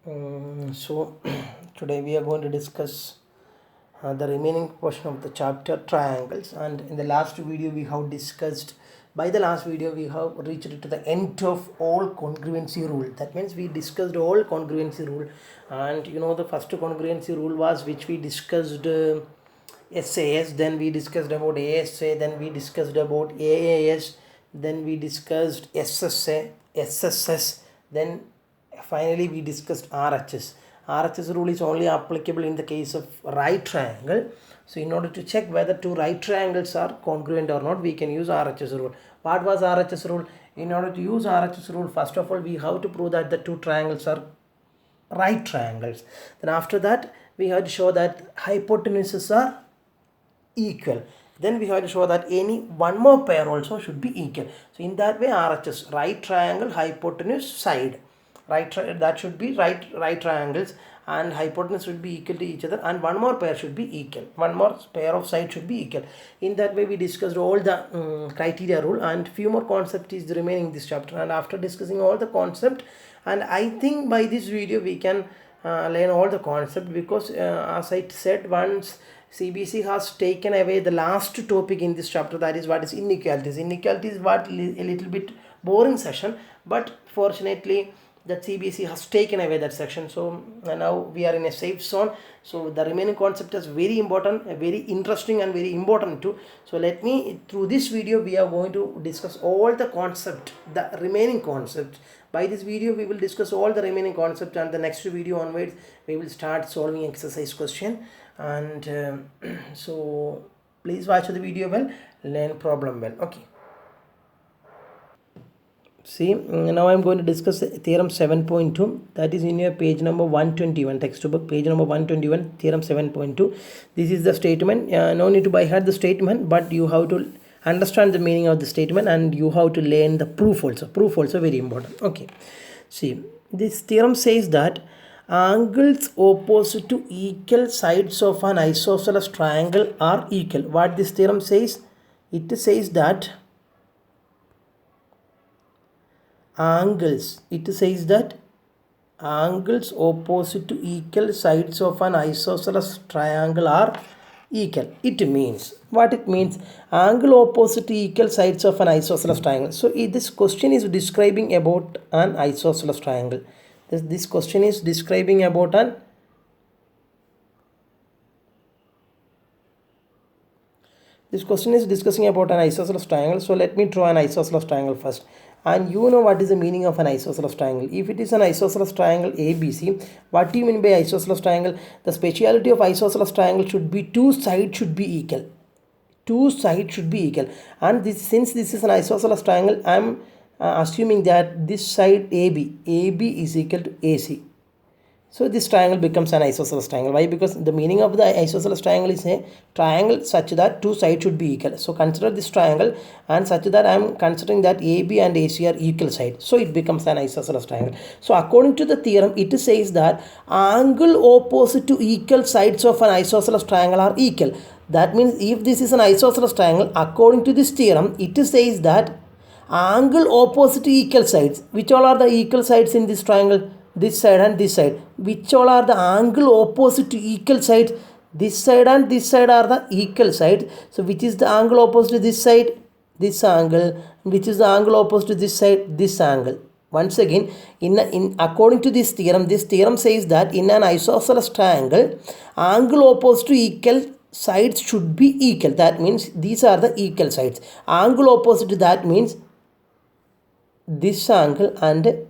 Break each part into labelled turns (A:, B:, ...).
A: So today we are going to discuss the remaining portion of the chapter triangles, and in the last video we have discussed, by the last video we have reached to the end of all congruency rule. That means we discussed all congruency rule, and the first congruency rule was which we discussed SAS, then we discussed about ASA, then we discussed about AAS, then we discussed SSA, SSS, then finally we discussed RHS. RHS rule is only applicable in the case of right triangle. So in order to check whether two right triangles are congruent or not, we can use RHS rule. What was RHS rule? In order to use RHS rule, first of all we have to prove that the two triangles are right triangles. Then after that we have to show that hypotenuses are equal. Then we have to show that any one more pair also should be equal. So in that way RHS, right triangle, hypotenuse, side, that should be right triangles, and hypotenuse should be equal to each other, and one more pair should be equal, one more pair of sides should be equal. In that way we discussed all the criteria rule, and few more concepts is remaining in this chapter. And after discussing all the concept, and I think by this video we can learn all the concept, because as I said, once CBC has taken away the last topic in this chapter, that is what is inequalities. Inequalities what a little bit boring session, but fortunately that CBC has taken away that section. So now we are in a safe zone. So the remaining concept is very important, very interesting and very important too. So let me, through this video we are going to discuss all the concept, the remaining concept. By this video we will discuss all the remaining concept, and the next video onwards we will start solving exercise question. And so please watch the video well, learn problem well. Okay, see, now I am going to discuss theorem 7.2, that is in your page number 121, textbook page number 121, theorem 7.2. This is the statement. No need to by heart the statement, but you have to understand the meaning of the statement, and you have to learn the proof also. Proof also very important. Okay, see, this theorem says that angles opposite to equal sides of an isosceles triangle are equal. What this theorem says? It says that angles opposite to equal sides of an isosceles triangle are equal. It means, what it means, angle opposite to equal sides of an isosceles triangle. So this question is describing about an isosceles triangle. This question is describing about an This question is discussing about an isosceles triangle. So let me draw an isosceles triangle first. And you know what is the meaning of an isosceles triangle. If it is an isosceles triangle ABC, what do you mean by isosceles triangle? The speciality of isosceles triangle should be two sides should be equal. Two sides should be equal. And since this is an isosceles triangle, I am assuming that this side AB is equal to AC. So this triangle becomes an isosceles triangle. Why? Because the meaning of the isosceles triangle is a triangle such that two sides should be equal. So consider this triangle, and such that I am considering that AB and AC are equal sides. So it becomes an isosceles triangle. So according to the theorem, it says that angle opposite to equal sides of an isosceles triangle are equal. That means if this is an isosceles triangle, according to this theorem, it says that angle opposite to equal sides. Which all are the equal sides in this triangle? This side and this side. Which all are the angle opposite to equal sides? This side and this side are the equal sides. So which is the angle opposite to this side? This angle. Which is the angle opposite to this side? This angle. Once again, according to this theorem says that in an isosceles triangle, angle opposite to equal sides should be equal. That means these are the equal sides. Angle opposite to that means this angle and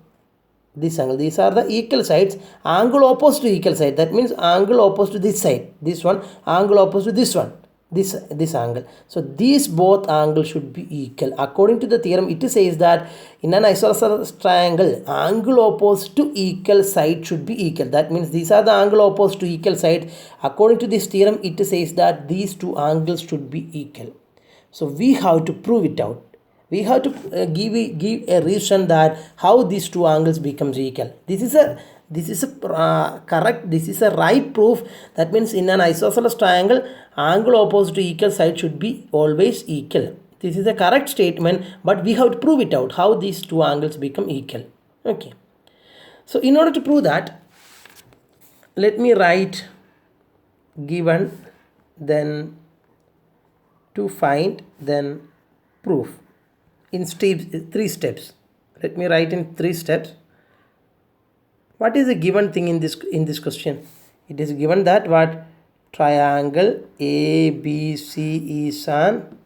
A: this angle. These are the equal sides. Angle opposite to equal side, that means angle opposite to this side, this one, angle opposite to this one, this angle. So these both angles should be equal. According to the theorem, it says that in an isosceles triangle, angle opposite to equal side should be equal. That means these are the angle opposite to equal side. According to this theorem, it says that these two angles should be equal. So we have to prove it out. We have to give a reason that how these two angles becomes equal. This is a correct, this is a right proof. That means in an isosceles triangle, angle opposite to equal side should be always equal. This is a correct statement, but we have to prove it out how these two angles become equal. Okay, so in order to prove that, let me write given, then to find, then proof in steps, 3 steps. Let me write in 3 steps. What is the given thing in this question? It is given that what triangle ABC is an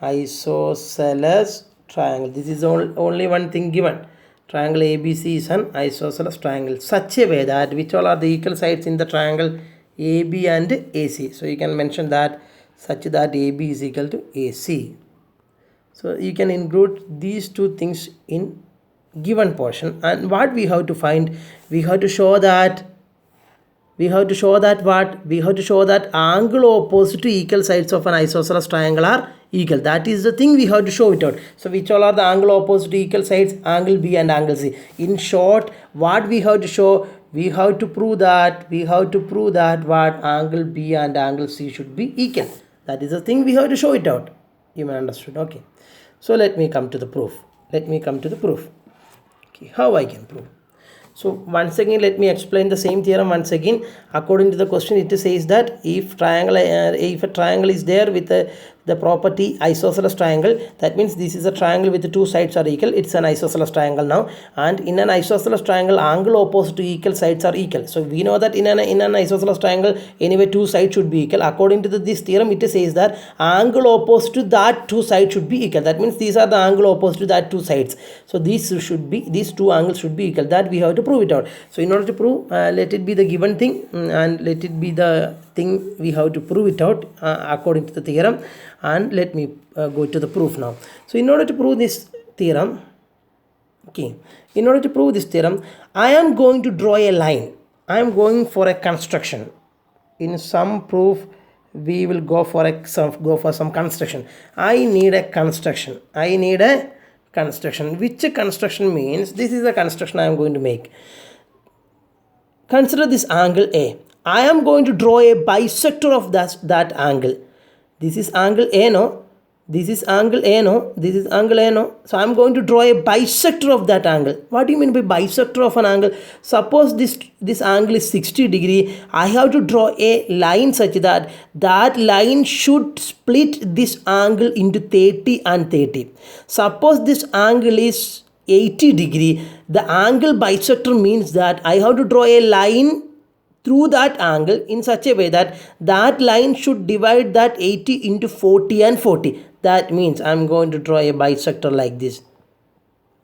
A: isosceles triangle. This is only one thing given. Triangle ABC is an isosceles triangle such a way that which all are the equal sides in the triangle AB and AC. So you can mention that such that AB is equal to AC. So you can include these 2 things in given portion. And what we have to find, we have to show that angle opposite to equal sides of an isosceles triangle are equal. That is the thing we have to show it out. So which all are the angle opposite to equal sides? Angle B and angle C. In short, what we have to show, we have to prove that what angle B and angle C should be equal. That is the thing we have to show it out. You may understood. Okay. So let me come to the proof. Okay, how I can prove? So once again, let me explain the same theorem once again. According to the question, it says that if a triangle is there with the property isosceles triangle, that means this is a triangle with the 2 sides are equal. It's an isosceles triangle now, and in an isosceles triangle, angle opposite to equal sides are equal. So we know that in an isosceles triangle, anyway 2 sides should be equal. According to this theorem, it says that angle opposite to that 2 sides should be equal. That means these are the angle opposite to that 2 sides. So these 2 angles should be equal. That we have to prove it out. So in order to prove, let it be the given thing, and let it be the thing we have to prove it out according to the theorem. And let me go to the proof now. So in order to prove this theorem, I am going to draw a line. I am going for a construction. In some proof, we will go for some construction. I need a construction. Which construction means this is the construction I am going to make. Consider this angle A. I am going to draw a bisector of that angle. This is angle A, no? This is angle A, no? This is angle A, no? So I am going to draw a bisector of that angle. What do you mean by bisector of an angle? Suppose this angle is 60 degree. I have to draw a line such that line should split this angle into 30 and 30. Suppose this angle is 80 degree. The angle bisector means that I have to draw a line through that angle in such a way that line should divide that 80 into 40 and 40. That means I am going to draw a bisector like this.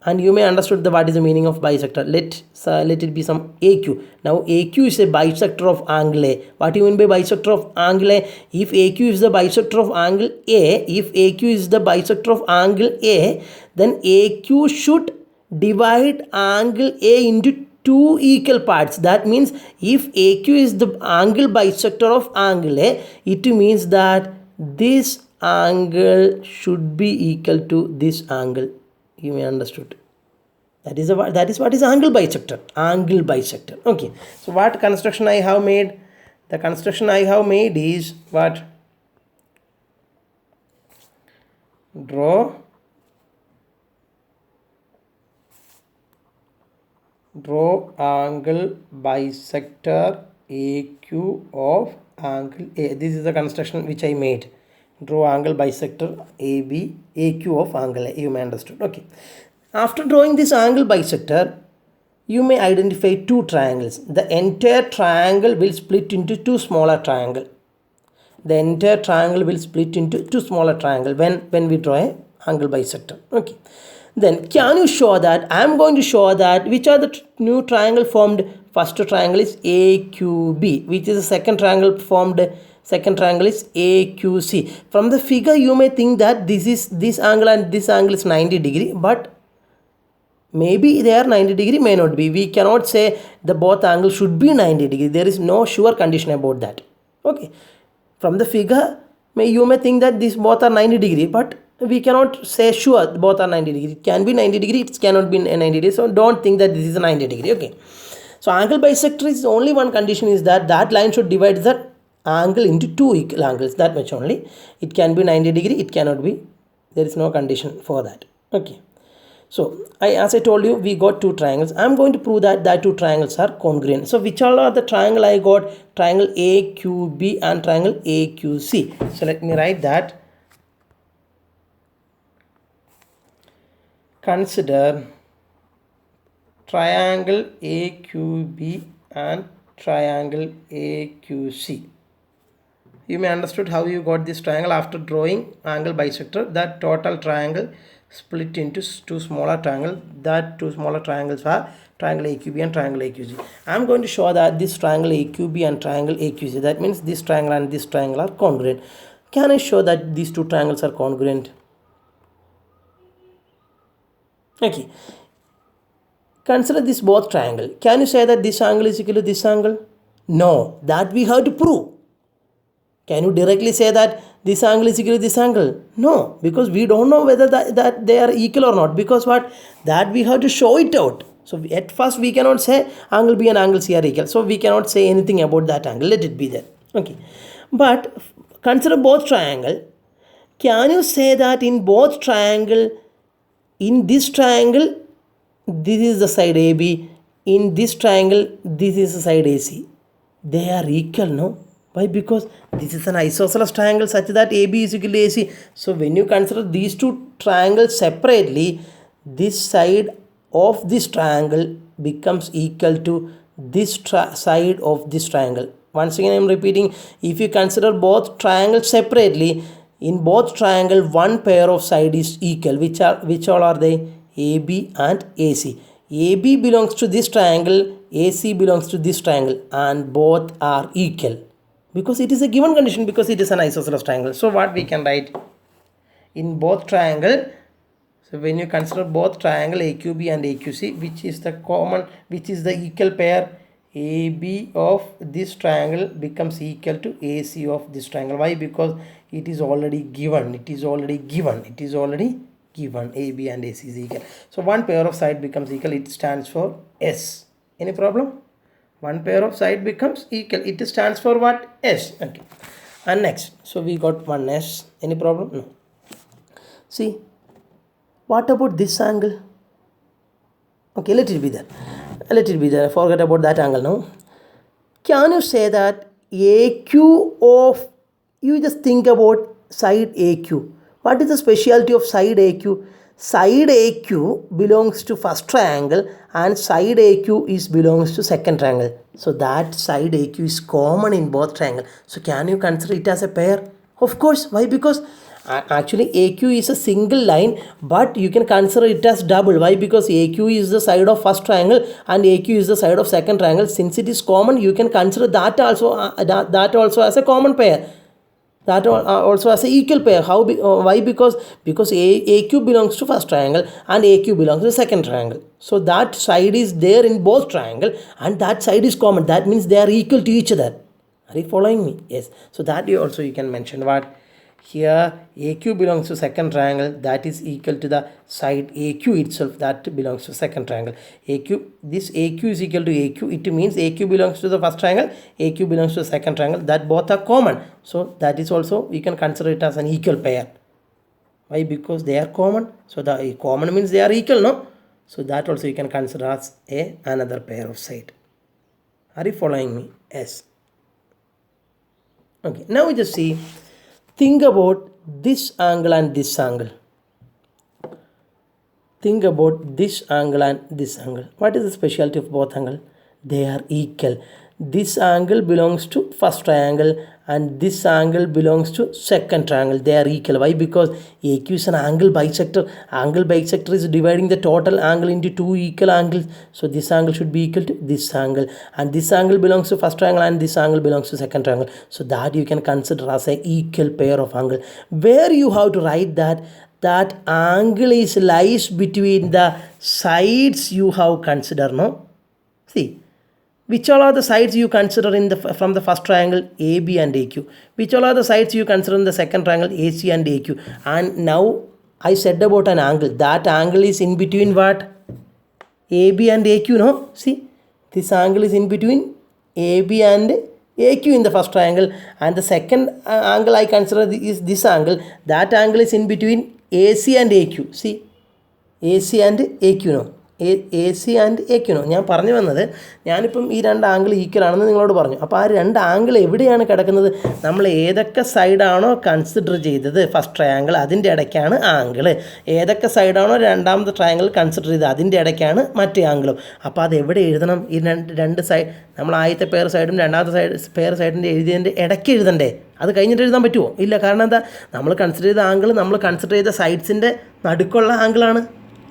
A: And you may understood what is the meaning of bisector. Let it be some AQ. Now AQ is a bisector of angle A. What do you mean by bisector of angle A? If AQ is the bisector of angle A, then AQ should divide angle A into 2 equal parts. That means if AQ is the angle bisector of angle A, it means that this angle should be equal to this angle. You may understood. That is what is angle bisector. Okay. So what construction I have made? The construction I have made is what? Draw angle bisector AQ of angle A. This is the construction which I made. Draw angle bisector AB AQ of angle A. You may understood. Okay. After drawing this angle bisector, you may identify 2 triangles. The entire triangle will split into 2 smaller triangles. When we draw a angle bisector. Okay. Then can you show that? I am going to show that which are the new triangle formed. First triangle is AQB, which is the second triangle formed. Second triangle is AQC. From the figure you may think that this angle and this angle is 90 degree, but maybe they are 90 degree, may not be. We cannot say the both angles should be 90 degree. There is no sure condition about that. Okay. From the figure, you may think that these both are 90 degree, but we cannot say sure both are 90 degree. It can be 90 degree, it cannot be 90 degree. So don't think that this is a 90 degree. Okay. So angle bisector is only one condition is that line should divide that angle into 2 equal angles. That much only. It can be 90 degree, it cannot be. There is no condition for that. Okay. So as I told you, we got two triangles. I'm going to prove that two triangles are congruent. So which all are the triangle I got? Triangle AQB and triangle AQC. So let me write that. Consider triangle AQB and triangle AQC. You may understood how you got this triangle after drawing angle bisector. That total triangle split into two smaller triangles. That two smaller triangles are triangle AQB and triangle AQC. I am going to show that this triangle AQB and triangle AQC, that means this triangle and this triangle are congruent. Can I show that these two triangles are congruent? Okay. Consider this both triangle. Can you say that this angle is equal to this angle? No, that we have to prove. Can you directly say that this angle is equal to this angle? No, because we don't know whether that they are equal or not. Because what? That we have to show it out. So at first we cannot say angle B and angle C are equal. So we cannot say anything about that angle. Let it be there. Okay. But consider both triangle. Can you say that in both triangle, in this triangle, this is the side AB. In this triangle, this is the side AC. They are equal, no? Why? Because this is an isosceles triangle such that AB is equal to AC. So when you consider these two triangles separately, this side of this triangle becomes equal to this side of this triangle. Once again I am repeating, if you consider both triangles separately, in both triangle one pair of side is equal. Which all are they? AB and AC. AB belongs to this triangle, AC belongs to this triangle, and both are equal. Because it is a given condition, because it is an isosceles triangle. So what we can write? In both triangle, so when you consider both triangle AQB and AQC, which is the common, which is the equal pair, AB of this triangle becomes equal to AC of this triangle. Why? Because it is already given. It is already given. It is already given. AB and AC is equal. So one pair of side becomes equal. It stands for S. Any problem? One pair of side becomes equal. It stands for what? S. Okay. And next, so we got one S. Any problem? No. See, what about this angle? Okay, let it be there. Let it be there. Forget about that angle now. Can you say that AQ of, you just think about side AQ. What is the specialty of side AQ? Side AQ belongs to first triangle and side AQ belongs to second triangle. So that side AQ is common in both triangles. So can you consider it as a pair? Of course. Why? Because actually AQ is a single line, but you can consider it as double. Why? Because AQ is the side of first triangle and AQ is the side of second triangle. Since it is common, you can consider that also as a common pair. That also as a equal pair. How? Why? Because AQ belongs to first triangle and AQ belongs to second triangle. So that side is there in both triangle and that side is common. That means they are equal to each other. Are you following me? Yes. So that you can mention what? Here AQ belongs to second triangle, that is equal to the side AQ itself, that belongs to second triangle. This AQ is equal to AQ. It means AQ belongs to the first triangle, AQ belongs to the second triangle, that both are common. So that is also, we can consider it as an equal pair. Why? Because they are common. So the common means they are equal, no? So that also you can consider as another pair of side. Are you following me? Yes. Okay, now we just see. Think about this angle and this angle. Think about this angle and this angle. What is the specialty of both angles? They are equal. This angle belongs to first triangle and this angle belongs to second triangle. They are equal. Why? Because AQ is an angle bisector. Angle bisector is dividing the total angle into two equal angles. So this angle should be equal to this angle. And this angle belongs to first triangle and this angle belongs to second triangle. So that you can consider as an equal pair of angle. Where you have to write that angle lies between the sides you have considered, no? See. Which all are the sides you consider from the first triangle AB and AQ? Which all are the sides you consider in the second triangle AC and AQ? And now I said about an angle. That angle is in between what? AB and AQ, no? See, this angle is in between AB and AQ in the first triangle. And the second angle I consider is this angle. That angle is in between AC and AQ. See, AC and AQ നോ AC and AQ നോ ഞാൻ പറഞ്ഞു വന്നത് ഞാനിപ്പം ഈ രണ്ട് angle equal ആണെന്ന് നിങ്ങളോട് പറഞ്ഞു. അപ്പോൾ ആ രണ്ട് ആംഗിൾ എവിടെയാണ് കിടക്കുന്നത്? നമ്മൾ ഏതൊക്കെ സൈഡാണോ കൺസിഡർ ചെയ്തത് ഫസ്റ്റ് ട്രയാങ്കിൾ അതിൻ്റെ ഇടയ്ക്കാണ് ആംഗിൾ. ഏതൊക്കെ സൈഡാണോ രണ്ടാമത്തെ ട്രയാങ്കിൾ കൺസിഡർ ചെയ്തത് അതിൻ്റെ ഇടയ്ക്കാണ് മറ്റേ ആംഗിളും. അപ്പോൾ അത് എവിടെ എഴുതണം? ഈ രണ്ട് സൈഡ് നമ്മൾ ആദ്യത്തെ പെയർ സൈഡും രണ്ടാമത്തെ പെയർ സൈഡിൻ്റെ എഴുതിയതിൻ്റെ ഇടയ്ക്ക് എഴുതണ്ടേ? അത് കഴിഞ്ഞിട്ട് എഴുതാൻ പറ്റുമോ? ഇല്ല. കാരണം എന്താ? നമ്മൾ കൺസിഡർ ചെയ്ത ആംഗിൾ നമ്മൾ കൺസിഡർ ചെയ്ത സൈഡ്സിൻ്റെ നടുക്കുള്ള ആംഗിളാണ്.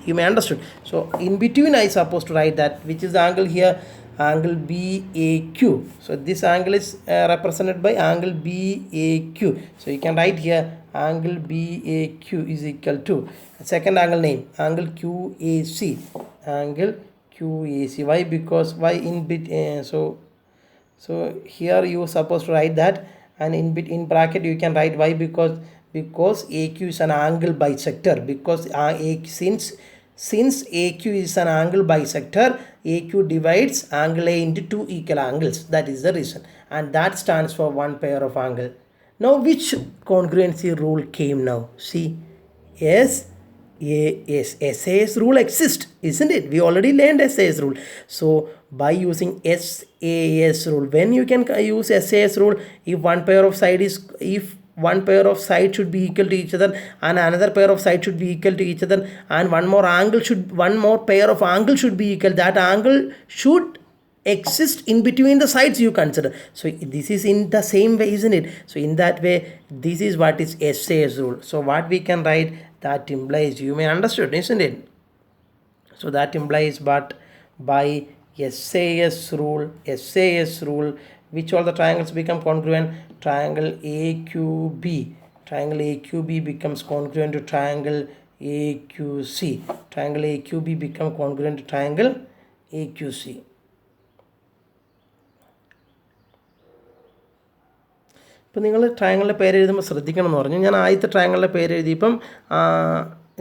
A: You may understood. So in between I supposed to write that which is the angle here, angle BAQ. So this angle is represented by angle BAQ. So you can write here angle BAQ is equal to second angle name angle QAC. Angle QAC. Why? Because why in bit so here you supposed to write that, and in bracket you can write why, because AQ is an angle bisector. Because since AQ is an angle bisector, AQ divides angle A into two equal angles. That is the reason, and that stands for one pair of angle. Now which congruency rule came now? See, SAS rule exists, isn't it? We already learned SAS rule. So by using SAS rule, when you can use SAS rule, if one pair of side should be equal to each other and another pair of side should be equal to each other, and one more pair of angle should be equal, that angle should exist in between the sides you consider. So this is in the same way, isn't it? So in that way, this is what is SAS rule. So what we can write, that implies, you may understood, isn't it? So that implies, but by SAS rule, which all the triangles become congruent? Triangle AQB becomes congruent to triangle AQC. Triangle AQB become congruent to triangle AQC. ഇപ്പോൾ നിങ്ങൾ ട്രയാങ്കിളിൻ്റെ പേര് എഴുതുമ്പോൾ ശ്രദ്ധിക്കണം എന്ന് പറഞ്ഞു. ഞാൻ ആദ്യത്തെ ട്രയാങ്കിളിൻ്റെ പേര് എഴുതിയപ്പം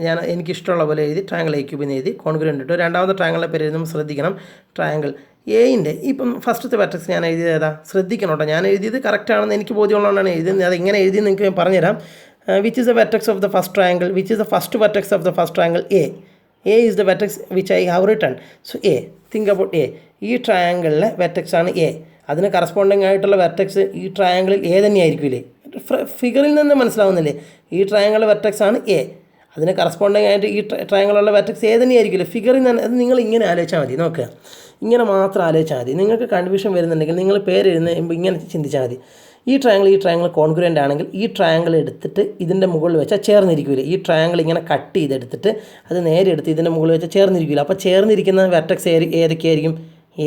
A: ഞാൻ എനിക്കിഷ്ടമുള്ള പോലെ എഴുതി ട്രയാങ്കിൾ AQB എന്ന് എഴുതി കോൺഗ്രുവൻ്റ് ഇട്ടു. രണ്ടാമത്തെ ട്രയാങ്കിളിൻ്റെ പേര് എഴുതുമ്പോൾ ശ്രദ്ധിക്കണം, ട്രയാങ്കിൾ എയിൻ്റെ ഇപ്പം ഫസ്റ്റത്തെ വെർട്ടെക്സ് ഞാൻ എഴുതിയത് ഏതാ? ശ്രദ്ധിക്കണം കേട്ടോ. ഞാൻ എഴുതിയത് കറക്റ്റാണെന്ന് എനിക്ക് ബോധ്യമുള്ളതുകൊണ്ടാണ് എഴുതുന്നത്. അത് എങ്ങനെ എഴുതി നിങ്ങൾക്ക് ഞാൻ പറഞ്ഞുതരാം. Which is the vertex of the first triangle, which is the first vertex of the first triangle A is the vertex which I have written. So think about ഈ ട്രയാങ്കിളിലെ വെർട്ടെക്സ് ആണ് എ. അതിന് കറസ്പോണ്ടിങ് ആയിട്ടുള്ള vertex ഈ ട്രയാങ്കിളിൽ A തന്നെയായിരിക്കില്ലേ? ഫിഗറിൽ നിന്ന് മനസ്സിലാവുന്നില്ലേ? ഈ triangle vertex ആണ് A. അതിന് കറസ്പോണ്ടിങ് ആയിട്ട് ഈ ട്രയാങ്കിളുള്ള വെർട്ടെക്സ് ഏ തന്നെയായിരിക്കില്ലേ? ഫിഗറിൽ നിന്ന്. അത് നിങ്ങൾ ഇങ്ങനെ ആലോചിച്ചാൽ മതി. നോക്കുക, ഇങ്ങനെ മാത്രം ആലോചിച്ചാൽ മതി. നിങ്ങൾക്ക് കൺഫ്യൂഷൻ വരുന്നുണ്ടെങ്കിൽ നിങ്ങൾ പേര് എഴുതുമ്പോൾ ഇങ്ങനെ ചിന്തിച്ചാൽ മതി. ഈ ട്രയാങ്കിൾ കോൺഗ്രുവൻ്റ് ആണെങ്കിൽ ഈ ട്രയാങ്കിൾ എടുത്തിട്ട് ഇതിൻ്റെ മുകളിൽ വെച്ചാൽ ചേർന്നിരിക്കില്ല. ഈ ട്രയാങ്കിൾ ഇങ്ങനെ കട്ട് ചെയ്തെടുത്തിട്ട് അത് നേരെ എടുത്ത് ഇതിൻ്റെ മുകളിൽ വെച്ചാൽ ചേർന്നിരിക്കില്ല. അപ്പോൾ ചേർന്നിരിക്കുന്ന വെർട്ടെക്സ് ഏതൊക്കെയായിരിക്കും?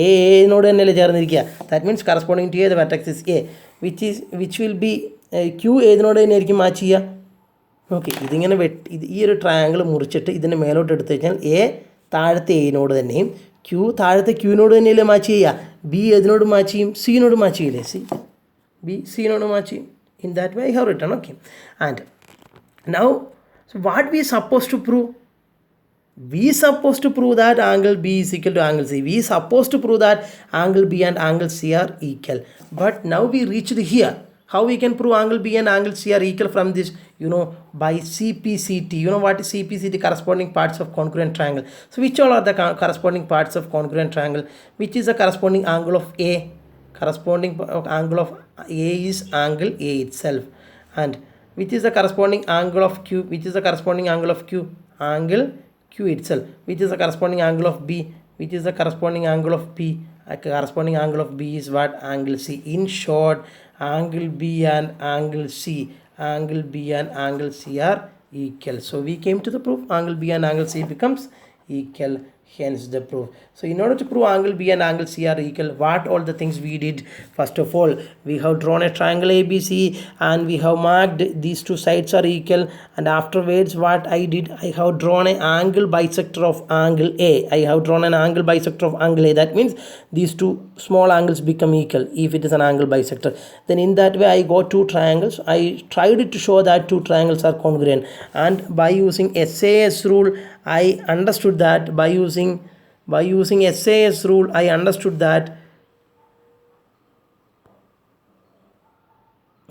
A: എനോട് തന്നെയല്ലേ ചേർന്നിരിക്കുക. That means corresponding to the vertex is A, which will be Q ഏതിനോട് തന്നെയായിരിക്കും മാച്ച് ചെയ്യുക? ഓക്കെ, ഇതിങ്ങനെ ഈ ഒരു ട്രയാങ്കിൾ മുറിച്ചിട്ട് ഇതിൻ്റെ മേലോട്ട് എടുത്തു കഴിഞ്ഞാൽ എ താഴത്തെ എയിനോട് തന്നെയും ക്യൂ താഴത്തെ ക്യൂവിനോട് തന്നെയല്ലേ മാച്ച് ചെയ്യുക. ബി ഏതിനോട് മാച്ച് ചെയ്യും? സിനോട് മാച്ച് ചെയ്യില്ലേ? സിനോട് മാച്ച് ചെയ്യും. In that way I have written. Okay, and now what we suppose to prove? We supposed to prove that angle B is equal to angle C. We supposed to prove that angle B and angle C are equal. But now we reached here. How we can prove angle B and angle C are equal from this? By CPCT. You know what is CPCT? Corresponding parts of congruent triangle. So which all are the corresponding parts of congruent triangle? Which is the corresponding angle of A? Corresponding angle of A is angle A itself. And which is the corresponding angle of Q? Which is the corresponding angle of Q? Angle Q itself. Which is the corresponding angle of B? Which is the corresponding angle of P? Corresponding angle of B is what? Angle C. In short, angle B and angle C are equal. So we came to the proof angle B and angle C becomes equal. Hence the proof. So in order to prove angle B and angle C are equal, what all the things we did? First of all, we have drawn a triangle ABC and we have marked these two sides are equal, and afterwards what I did, I have drawn an angle bisector of angle A. I have drawn an angle bisector of angle A. That means these two small angles become equal if it is an angle bisector. Then in that way I got two triangles. I tried to show that two triangles are congruent, and by using SAS rule I understood that by using SAS rule I understood that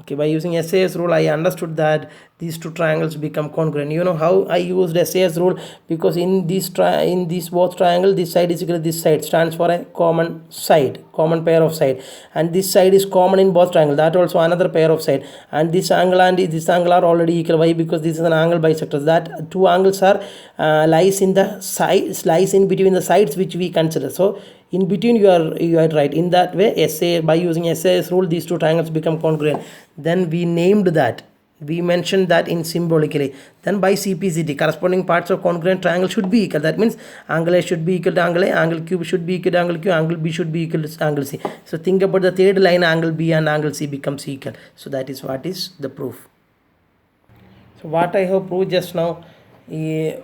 A: Okay, by using SAS rule, I understood that these two triangles become congruent. You know how I used SAS rule? Because in this both triangle, this side is equal to this side, stands for a common side, common pair of side, and this side is common in both triangle, that also another pair of side, and this angle and this angle are already equal. Why? Because this is an angle bisector. That two angles are lies in the sides, lies in between the sides which we consider. So in between you are right. In that way, by using SAS rule, these two triangles become congruent. Then we named that, we mentioned that in symbolically. Then by CPCT, corresponding parts of congruent triangle should be equal. That means angle A should be equal to angle A, angle Q should be equal to angle Q, angle B should be equal to angle C. So think about the third line, angle B and angle C becomes equal. So that is what is the proof. So what I have proved just now, the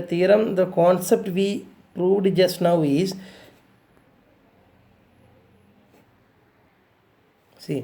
A: theorem, the concept we proved just now is, see,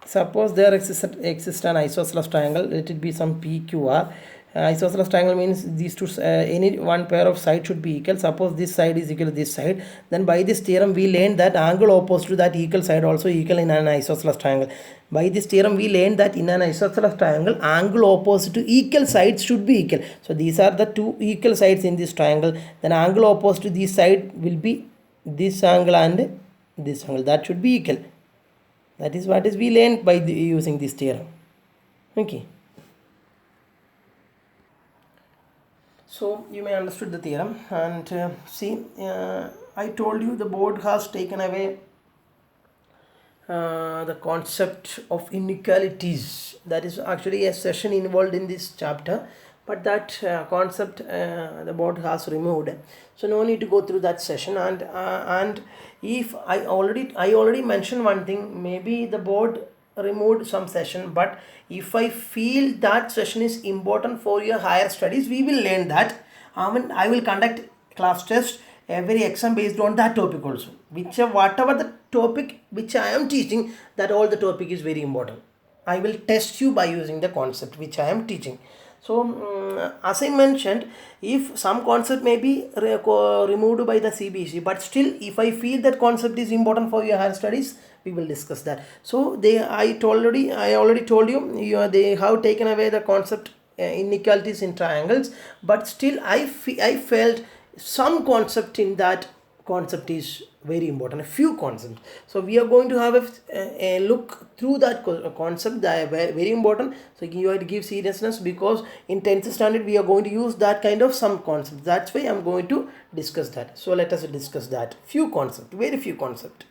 A: suppose there exists an isosceles triangle. Let it be some PQR. Isosceles triangle means these two, any one pair of sides should be equal. Suppose this side is equal to this side. Then by this theorem we learned that angle opposite to that equal side also equal in an isosceles triangle. By this theorem we learned that in an isosceles triangle, angle opposite to equal sides should be equal. So these are the two equal sides in this triangle. Then angle opposite to this side will be this angle and this angle. That should be equal. That is what is we learned by using this theorem. Okay. So you may understood the theorem, and see, I told you the board has taken away the concept of inequalities. That is actually a session involved in this chapter, but that concept the board has removed. So no need to go through that session. And if I already mentioned one thing, maybe the board removed some session, but if I feel that session is important for your higher studies, we will learn that. I will conduct class test every exam based on that topic also. Whatever the topic which I am teaching, that all the topic is very important. I will test you by using the concept which I am teaching. So as I mentioned, if some concept may be removed by the CBC, but still if I feel that concept is important for your higher studies, we will discuss that. So I already told you, they have taken away the concept inequalities in triangles, but still I felt some concept in that concept is very important, a few concepts. So we are going to have a look through that concept that are very important. So you have to give seriousness, because in 10th standard we are going to use that kind of some concepts. That's why I'm going to discuss that. So let us discuss that few concepts, very few concepts.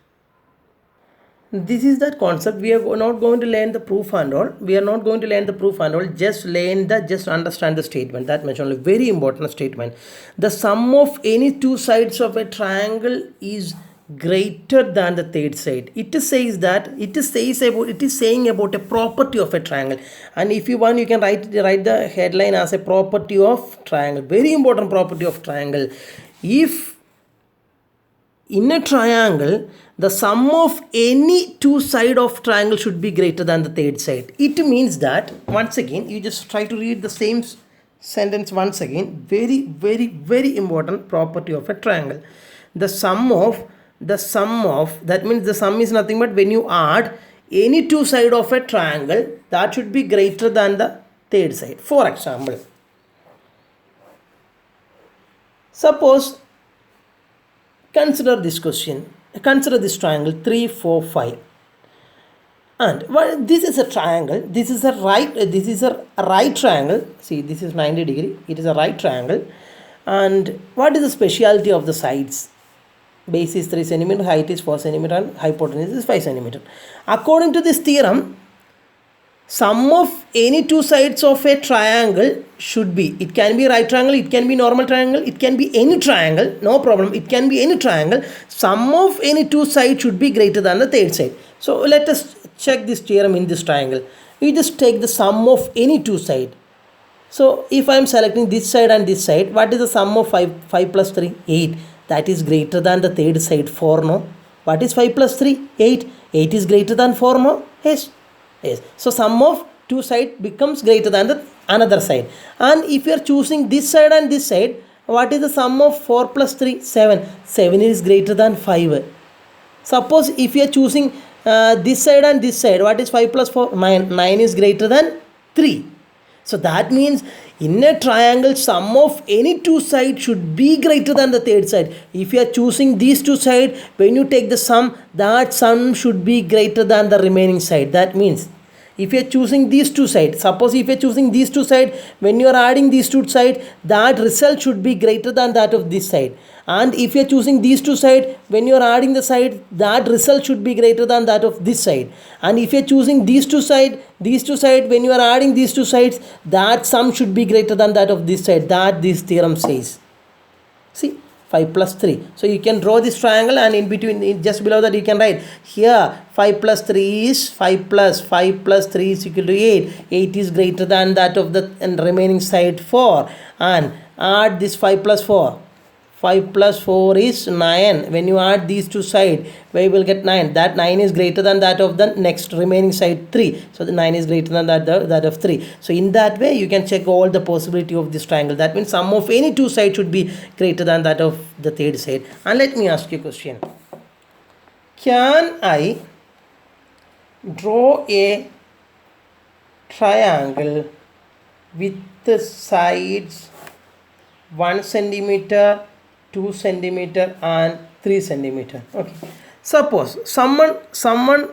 A: This is that concept. We are not going to learn the proof and all. Just understand the statement. That much only. Very important statement. The sum of any two sides of a triangle is greater than the third side. It is saying about a property of a triangle. And if you want, you can write the headline as a property of triangle. Very important property of triangle. If in a triangle, the sum of any two sides of triangle should be greater than the third side. It means that, once again, you just try to read the same sentence once again. Very, very, very important property of a triangle. The sum of, that means the sum is nothing but when you add any two sides of a triangle, that should be greater than the third side. For example, suppose, consider this triangle 3, 4, 5, and this is a triangle. This is a right triangle. See, this is 90 degree. It is a right triangle. And what is the speciality of the sides? Base is 3 cm, height is 4 cm, and hypotenuse is 5 cm. According to this theorem, sum of any two sides of a triangle should be, it can be right triangle, it can be normal triangle, it can be any triangle, no problem, it can be any triangle. Sum of any two sides should be greater than the third side. So let us check this theorem in this triangle. You just take the sum of any two sides. So if I am selecting this side and this side, what is the sum of 5 plus 3? 8. That is greater than the third side, 4, no? What is 5 plus 3? 8. 8 is greater than 4, no? Yes. So sum of two sides becomes greater than the another side. And if you are choosing this side and this side, what is the sum of 4 plus 3? 7. 7 is greater than 5. Suppose if you are choosing this side and this side. What is 5 plus 4? 9. 9 is greater than 3. So that means in a triangle, sum of any two sides should be greater than the third side. If you are choosing these two sides, when you take the sum, that sum should be greater than the remaining side. That means if you are choosing these two sides, suppose if you are choosing these two sides, when you are adding these two sides, that result should be greater than that of this side. And if you are choosing these two sides, when you are adding the side, that result should be greater than that of this side. And if you are choosing these two sides, when you are adding these two sides, that sum should be greater than that of this side. That this theorem says. See, 5 plus 3. So you can draw this triangle, and in between, just below that, you can write here 5 plus 3 is 5 plus 3 is equal to 8. 8 is greater than that of the remaining side 4. And add this 5 plus 4. 5 plus 4 is 9. When you add these two sides, we will get 9. That 9 is greater than that of the next remaining side 3. So the 9 is greater than that of 3. So in that way, you can check all the possibility of this triangle. That means sum of any two sides should be greater than that of the third side. And let me ask you a question. Can I draw a triangle with the sides 1 centimeter, 2 centimeter and 3 centimeter? Okay. Suppose someone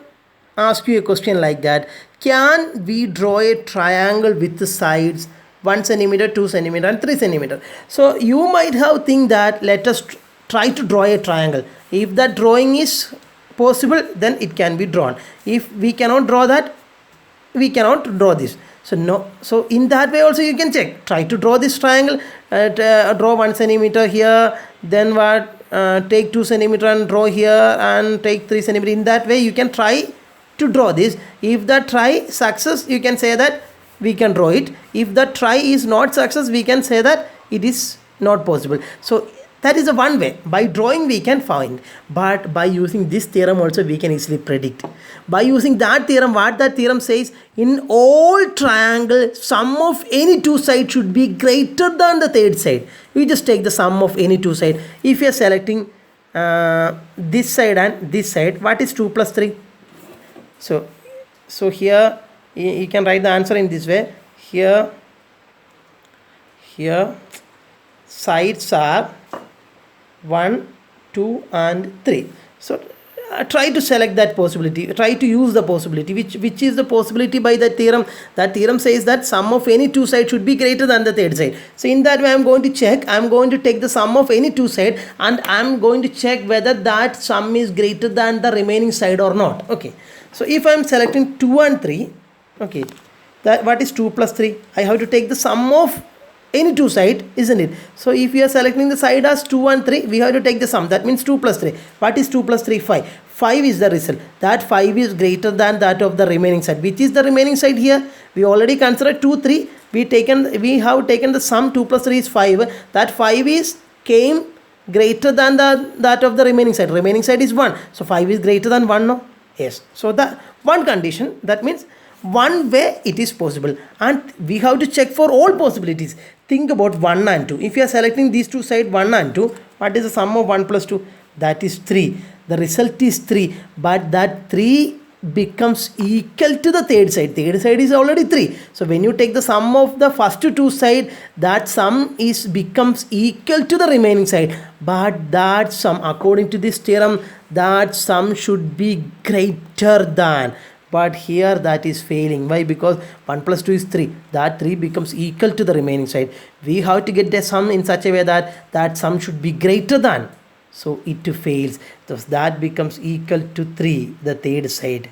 A: asks you a question like that. Can we draw a triangle with the sides 1 centimeter, 2 centimeter and 3 centimeter? So you might have think that let us try to draw a triangle. If that drawing is possible, then it can be drawn. If we cannot draw that, we cannot draw this. So no, so in that way also you can check. Try to draw this triangle. Draw 1 centimeter here, then take 2 centimeter and draw here, and take 3 centimeter. In that way you can try to draw this. If that try success, you can say that we can draw it. If that try is not success, we can say that it is not possible. So that is the one way. By drawing we can find, but by using this theorem also we can easily predict. By using that theorem, what that theorem says, in all triangle, sum of any two sides should be greater than the third side. We just take the sum of any two sides. If you are selecting this side and this side, what is 2 plus 3? So here you can write the answer in this way. Here sides are 1, 2 and 3. So try to select that possibility, try to use the possibility, which is the possibility by that theorem. That theorem says that sum of any two sides should be greater than the third side. So in that way I am going to check, I am going to take the sum of any two sides, and I am going to check whether that sum is greater than the remaining side or not. Okay, so if I am selecting 2 and 3, okay, that what is 2 plus 3? I have to take the sum of any two side, isn't it? So if we are selecting the side as 2 and 3, we have to take the sum. That means 2 plus 3. What is 2 plus 3? 5. 5 is the result. That 5 is greater than that of the remaining side. Which is the remaining side here? We already considered 2, 3. We have taken the sum. 2 plus 3 is 5. That 5 is came greater than that of the remaining side. Remaining side is 1. So 5 is greater than 1 now? Yes. So the one condition, that means one way it is possible, and we have to check for all possibilities. Think about 1 and 2. If you are selecting these two sides 1 and 2, what is the sum of 1 plus 2? That is 3. The result is 3, but that 3 becomes equal to the third side. Third side is already 3. So when you take the sum of the first two sides, that sum becomes equal to the remaining side. But that sum, according to this theorem, that sum should be greater than. But here that is failing. Why? Because 1 plus 2 is 3. That 3 becomes equal to the remaining side. We have to get the sum in such a way that that sum should be greater than. So it fails. Thus that becomes equal to 3, the third side.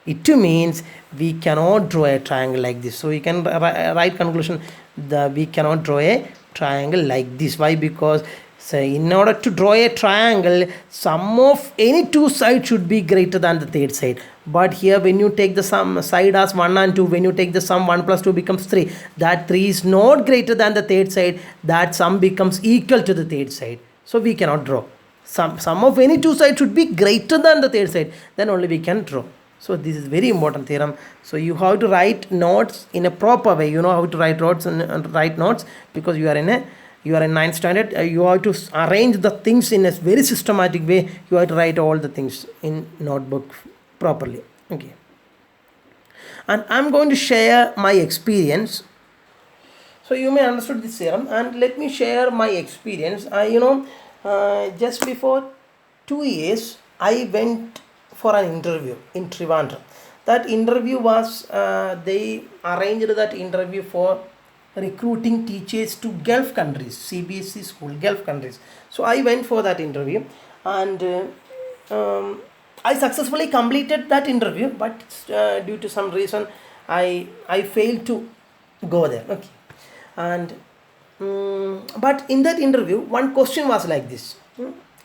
A: It means we cannot draw a triangle like this. So we can write conclusion that we cannot draw a triangle like this. Why? Because so in order to draw a triangle, sum of any two sides should be greater than the third side. But here when you take the sum side as 1 and 2, when you take the sum 1 plus 2 becomes 3. That 3 is not greater than the third side. That sum becomes equal to the third side. So we cannot draw. Sum of any two sides should be greater than the third side. Then only we can draw. So this is very important theorem. So you have to write notes in a proper way. You know how to write notes and write notes, because you are in a You are in 9th standard, you have to arrange the things in a very systematic way. You have to write all the things in notebook properly. Okay, and I'm going to share my experience. So you may understood this theorem, and let me share my experience. Just before 2 years, I went for an interview in Trivandrum. That interview was, they arranged that interview for recruiting teachers to Gulf countries, CBSE school, Gulf countries. So I went for that interview, and I successfully completed that interview, but due to some reason, I failed to go there. Okay, and but in that interview, one question was like this.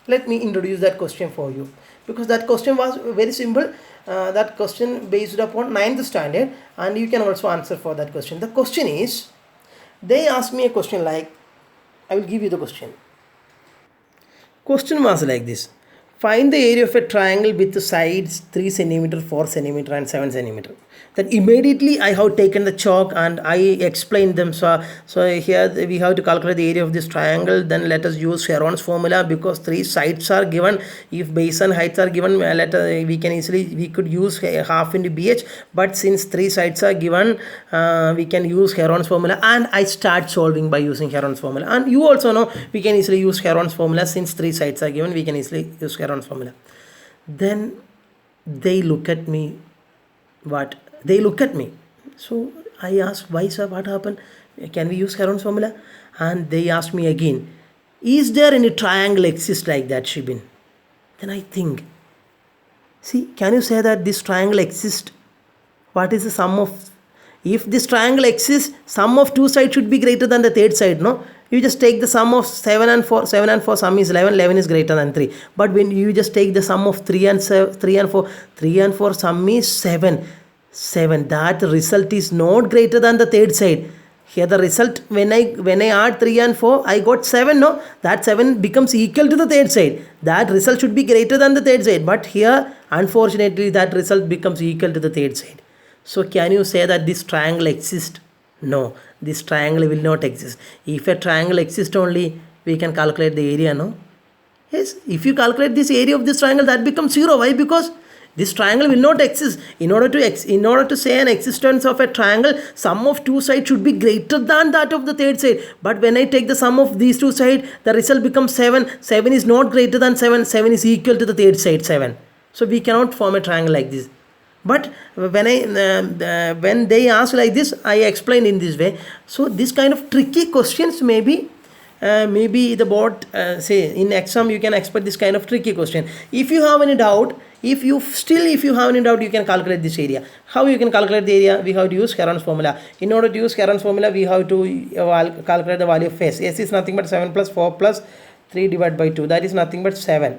A: Let me introduce that question for you, because that question was very simple. That question based upon 9th standard, and you can also answer for that question. The question is, they asked me a question like, I will give you the question. Question was like this: find the area of a triangle with the sides 3 centimeter, 4 centimeter, and 7 centimeter. Then immediately I have taken the chalk and I explained them. So here we have to calculate the area of this triangle. Then let us use Heron's formula, because 3 sides are given. If base and heights are given, we could use half into BH. But since 3 sides are given, we can use Heron's formula. And I start solving by using Heron's formula. And you also know we can easily use Heron's formula. Since 3 sides are given, we can easily use Heron's formula. Then they look at me. What? They look at me. So I asked, why sir, what happened? Can we use Heron's formula? And they asked me again, is there any triangle exist like that, Shibin? Then I think, see, can you say that this triangle exists? What is the sum of, if this triangle exists, sum of 2 sides should be greater than the third side, no? You just take the sum of 7 and 4, 7 and 4 sum is 11, 11 is greater than 3. But when you just take the sum of 3 and 4, 3 and 4 sum is 7. That result is not greater than the third side. Here the result, when I add 3 and 4, I got 7, no? That 7 becomes equal to the third side. That result should be greater than the third side. But here, unfortunately, that result becomes equal to the third side. So can you say that this triangle exists? No, this triangle will not exist. If a triangle exists only, we can calculate the area, no? Yes, if you calculate this area of this triangle, that becomes 0. Why? Because this triangle will not exist. In order to say an existence of a triangle, sum of 2 sides should be greater than that of the third side. But when I take the sum of these 2 sides, the result becomes 7. 7 is not greater than 7. 7 is equal to the third side 7. So we cannot form a triangle like this. But when they ask like this, I explain in this way. So this kind of tricky questions maybe the board say in exam you can expect this kind of tricky question. If you have any doubt, if you have any doubt, you can calculate this area. How you can calculate the area? We have to use Heron's formula. In order to use Heron's formula, we have to calculate the value of S. S is nothing but 7 plus 4 plus 3 divided by 2. That is nothing but 7.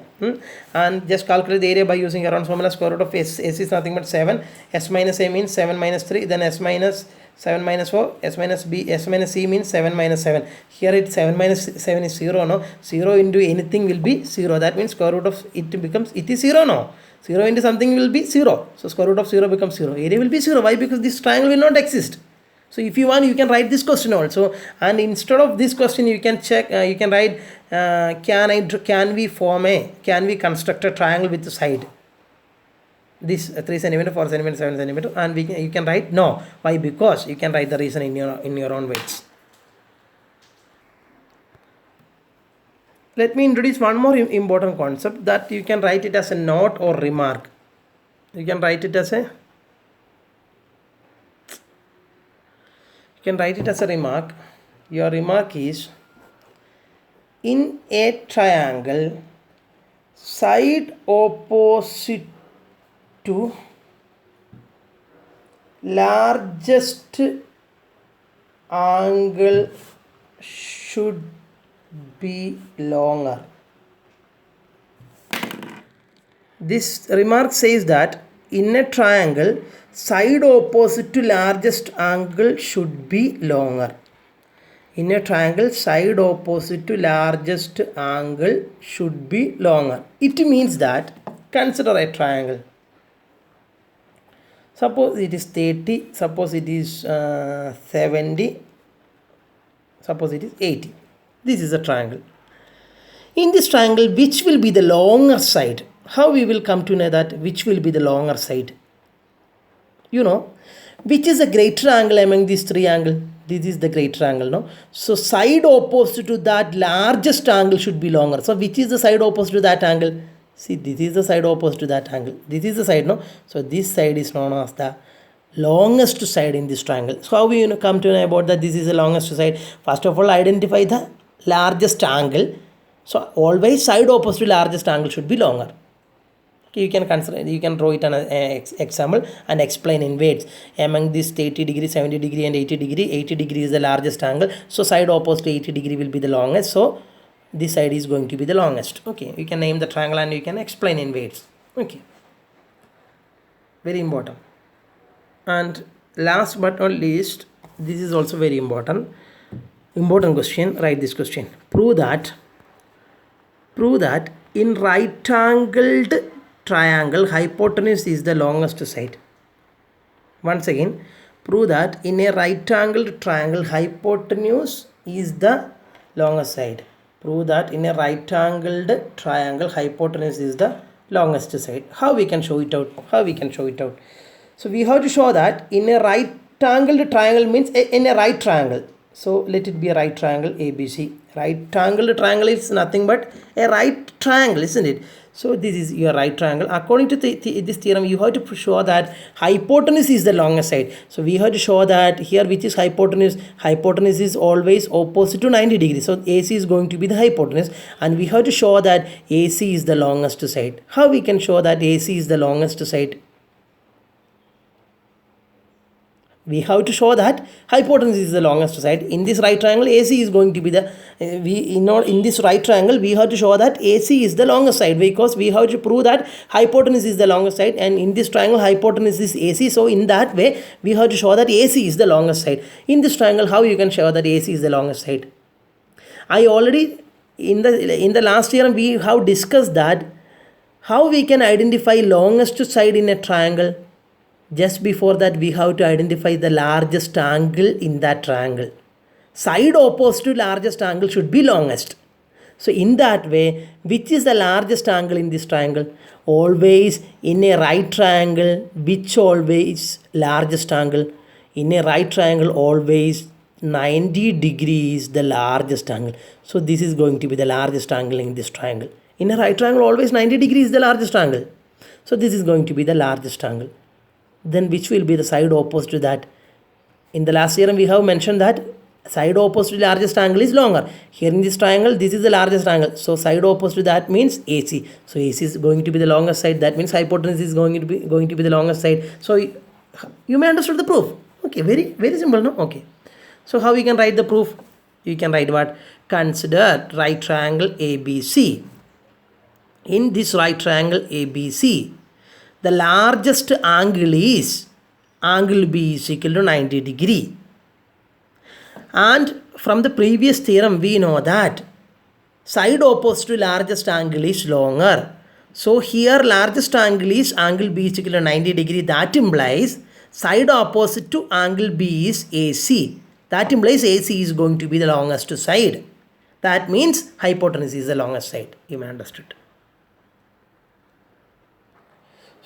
A: And just calculate the area by using Heron's formula. Square root of S. S is nothing but 7. S minus A means 7 minus 3. Then S minus 7 minus 4. S minus B. S minus C means 7 minus 7. Here it 7 minus 7 is 0. No? 0 into anything will be 0. That means square root of it is 0 now. 0 into something will be 0. So square root of 0 becomes 0. Area will be 0. Why? Because this triangle will not exist. So if you want, you can write this question also. And instead of this question, you can check. You can write, can we construct a triangle with the side? This 3 centimeter, 4 centimeter, 7 centimeter, and you can write no. Why? Because you can write the reason in your own words. Let me introduce one more important concept, that you can write it as a note or remark. You can write it as a remark. Your remark is, in a triangle, side opposite to largest angle should be longer. This remark says that in a triangle, side opposite to largest angle should be longer. In a triangle, side opposite to largest angle should be longer. It means that, consider a triangle. Suppose it is 30, suppose it is 70, suppose it is 80. This is a triangle. In this triangle, which will be the longer side? How we will come to know that which will be the longer side? You know, which is a greater angle among these three angles? This is the greater angle, no? So side opposite to that largest angle should be longer. So which is the side opposite to that angle? See, this is the side opposite to that angle. This is the side, no? So this side is known as the longest side in this triangle. So how we come to know about that this is the longest side? First of all, identify the largest angle. So always side opposite to largest angle should be longer. You can consider, you can draw it an example and explain in words. Among this 80 degree, 70 degree and 80 degree, 80 degree is the largest angle. So side opposite to 80 degree will be the longest. So this side is going to be the longest. Okay, you can name the triangle and you can explain in words. Okay, very important. And last but not least, this is also very important question. Write this question. Prove that in right angled triangle hypotenuse is the longest side. Once again, prove that in a right angled triangle hypotenuse is the longest side. Prove that in a right angled triangle hypotenuse is the longest side. How we can show it out? So we have to show that in a right angled triangle means in a right triangle. So let it be a right triangle ABC. Right angled triangle is nothing but a right triangle, isn't it? So this is your right triangle. According to this theorem, you have to show that hypotenuse is the longest side. So we have to show that here, which is hypotenuse. Hypotenuse is always opposite to 90 degrees. So AC is going to be the hypotenuse. And we have to show that AC is the longest side. How we can show that AC is the longest side? We have to show that hypotenuse is the longest side. In this right triangle, AC is going to be the in this right triangle we have to show that AC is the longest side, because we have to prove that hypotenuse is the longest side, and in this triangle hypotenuse is AC. So in that way we have to show that AC is the longest side. In this triangle, how you can show that AC is the longest side? I already in the last theorem we have discussed that how we can identify longest side in a triangle. Just before that, we have to identify the largest angle in that triangle. Side opposite to largest angle should be longest. So in that way, which is the largest angle in this triangle? Always in a right triangle, which always largest angle? In a right triangle, always 90 degrees the largest angle. So this is going to be the largest angle in this triangle. In a right triangle, always 90 degrees is the largest angle. So this is going to be the largest angle. Then which will be the side opposite to that? In the last theorem we have mentioned that side opposite to largest angle is longer. Here in this triangle, this is the largest angle. So side opposite to that means AC. So AC is going to be the longest side. That means hypotenuse is going to be the longest side. So you may understand the proof. Okay, very simple, no? Okay. So how we can write the proof? You can write what? Consider right triangle ABC. In this right triangle ABC, the largest angle is angle B is equal to 90 degree. And from the previous theorem, we know that side opposite to largest angle is longer. So here largest angle is angle B is equal to 90 degree. That implies side opposite to angle B is AC. That implies AC is going to be the longest side. That means hypotenuse is the longest side. You may understand.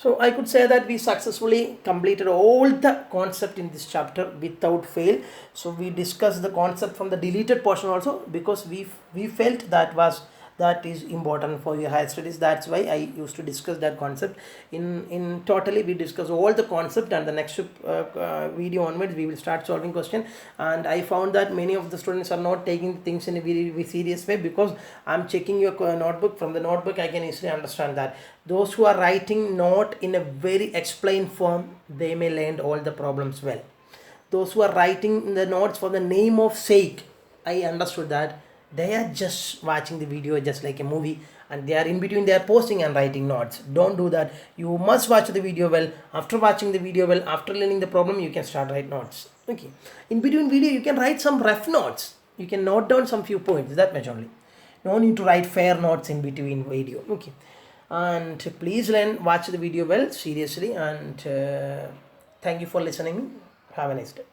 A: So I could say that we successfully completed all the concept in this chapter without fail. So we discussed the concept from the deleted portion also, because we felt that is important for your higher studies. That's why I used to discuss that concept. In totally we discuss all the concept, and the next video onwards we will start solving question. And I found that many of the students are not taking things in a very serious way, because I'm checking your notebook. From the notebook I can easily understand that those who are writing note in a very explained form, they may learn all the problems well. Those who are writing the notes for the name of sake, I understood that they are just watching the video just like a movie, and they are in between they are posting and writing notes. Don't do that. You must watch the video well. After watching the video well, after learning the problem, you can start write notes. Okay, in between video you can write some rough notes. You can note down some few points, that much only. No need to write fair notes in between video. Okay, and please watch the video well seriously, and thank you for listening. Have a nice day.